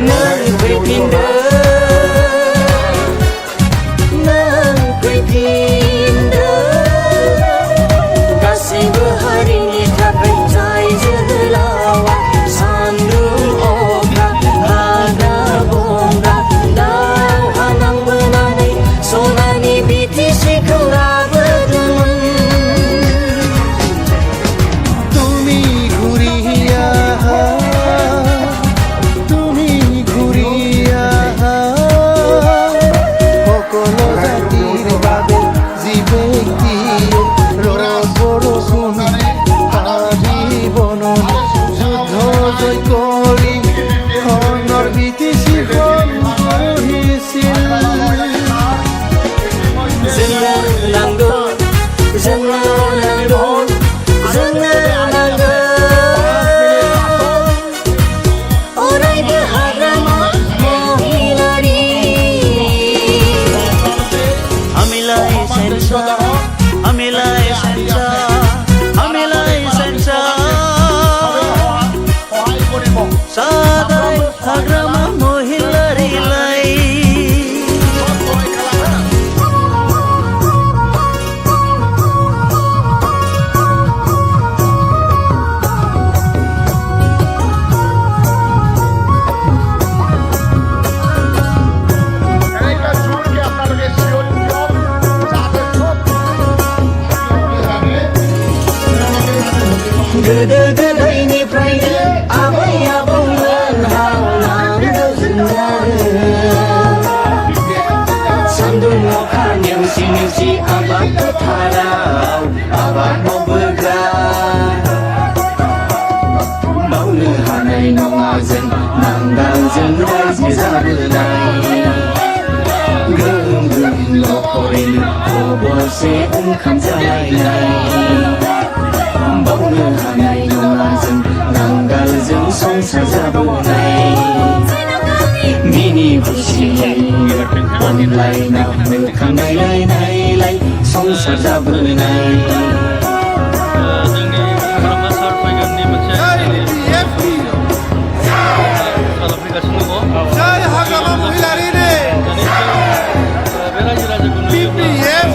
नों फैफिनदो नों फैफिनदो गासैबो हारिनि थाखाय जाय जोहोलावा सान्दुं अखा हाग्रा बंग्रा दावहा नांबोनानै सनानि बिटिसिखौ लाबोदोंमोन তুমি ঘুরিয়া সকলো জাতির বাবে যি ব্যক্তি বৰষুণ জীৱনত যুদ্ধ জয় কৰি সোণৰ বিটিচিখন গঢ়িছিল जोंनो नांगौ जोंनो नांगौ जोंनो नांगौ अरायबो हाग्रामा महिलारि Amilai sensa, amilai sensa, amilai sensa. Sadai hagrama mohilari lai. गोदो गोदायनिफ्रायनो आबै आबौमोनहा लांदों सान्दुं अखा नेवसि नेवसि आबाद फोथाराव आबाद मावबोग्रा मावनो हानाय नङा जों नांगालजों रायजो जाबोनाय ग्रोम ग्रोम न'खरैनो खबरसे ओंखाम जालायनाय बावनो हानाय नङा जों नांगालजों संसार जाबोनाय मिनि खुसियै अनलायना मोखां नायलायनाय संसार जाबोनाय जोंनि हाग्रामा सार फैगोननि मोनसे खालामफैगासिनो दङ जय हाग्रामा महिलारिनि बे रायजो राजाखौ BPF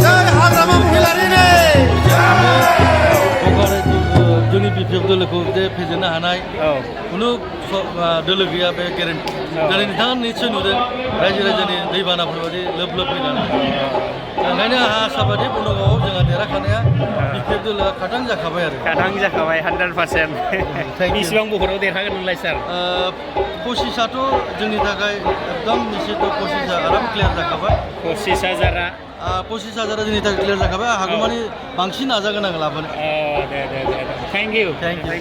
जय हाग्रामा महिलारिनि जोंनि बिपिएफ दोलोखौ जे फेजेननो हानाय खुनु दोलो गैया बे गेरेन्टि दिनै नोंथाङा निस्सय नुदों रायजो राजानि दैबानाफोर बायदि लोब लोब फैनानै ओंखायनो आंहा आसाबादि बनगावआव जोंहा देरहाखानाया बिपिएफ दोलोआ खाथां जाखाबाय आरो खाथां जाखाबाय 100%। बेसेबां भटआव देरहागोन नोंलाय सार? पसिसाथ' जोंनि थाखाय एकदम निश्चित पसिसा आराम क्लियार जाखाबाय 25,000 25,000 जोंनि थाखाय क्लियार जाखाबाय हागौमानि बांसिन नाजागोन आं लाबोनो दे thank you thank you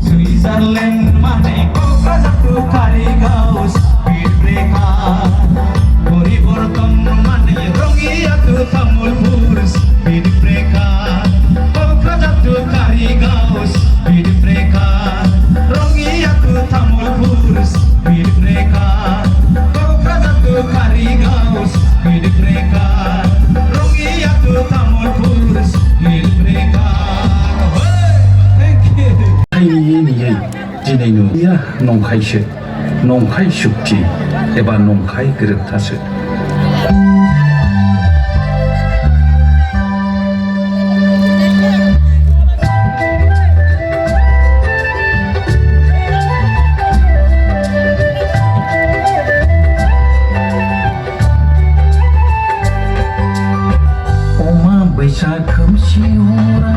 Switzerland, Mane, Coca, Jatu, Kariga. speed breaker Kokrajatu Karingau speed breaker Rongiatu Tamulpur speed breaker Thank you नियै दिनै नुनाया नंखायसो नंखाय सुक्ति एबा नंखाय गोरोबथासो अमा बैसाग खोमसि हरा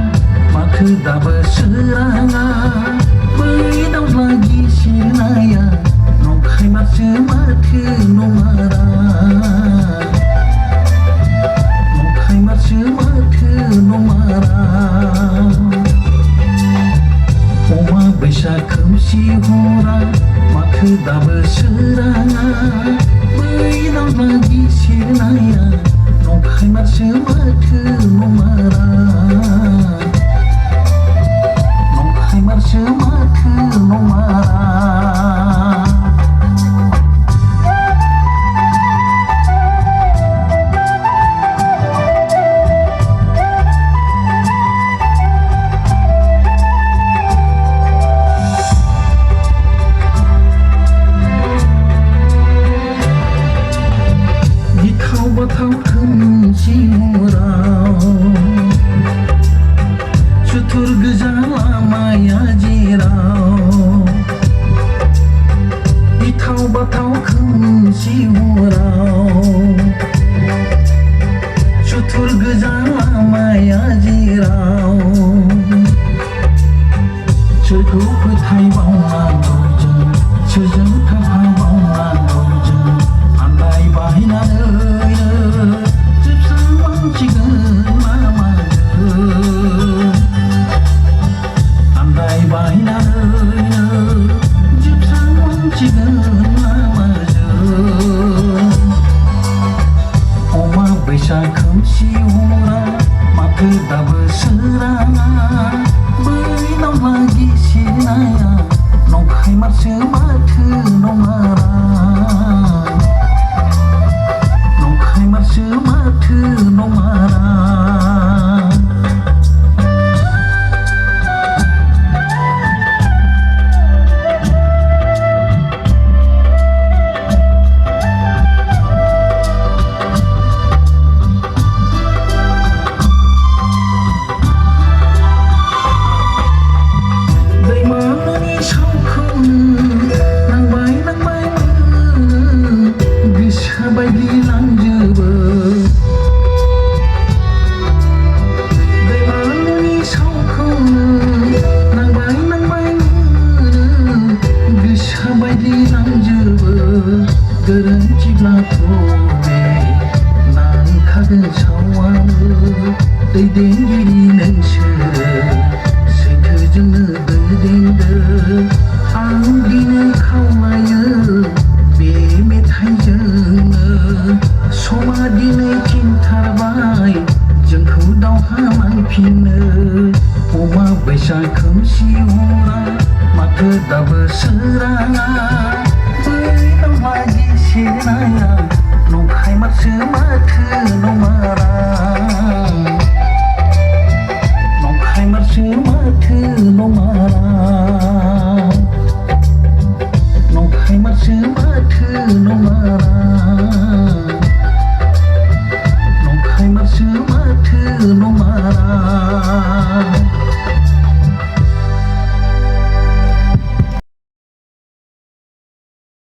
माथो दाबो सोराङा बै दावज्ला गिसिनाया नंखाय माथो माथो नङारा नंखाय माथो माथो नङारा अमा बैसाग खोमसि हरा माथो दाबो सोराङा बै दावज्ला गिसिनाया नंखाय माथो माथो नङारा नंखाय माथो माथो नङारा गिथाव बाथाव खोमसि हराव सुथुर गोजा लामाया जेराव गिथाव बाथाव खोमसि हराव सुथुर गोजा लामाया जेराव सोरखौ फोथायबावनांगौ जों सोरजों थाफाबावनांगौ जों आन्दाय बाहायनानैनो जोबस्रांलांसिगोन लामाजों आन्दाय बाहायनानैनो जोबस्रांलांसिगोन लामाजों अमा बैसाग खोमसि हरा माथो दाबो सोराङा बै दावज्ला गिसिनाया नंखाय माथो माथो नङारा नंखाय माथो माथो नङारा दैमानि सावखौनो नांबाय नांबाय गोसो बायदि लांजोबो दैमानि सावखौनो नांबाय नांबाय गोसो बायदि लांजोबो गोरोन्थिब्लाथ' बे नांखागोन सावाबो दैदेनगिरि नोंसोरो सैथोजोंनो दैदेनदो आं दिनै खावलायो बे मेथाइजोंनो समा दिनै थिनथारबाय जोंखौ दावहा नांफिननो अमा बैसाग खोमसि हरा माथो दाबो सोराङा बै दावज्ला गिसिनाया नंखाय माथो माथो नङारा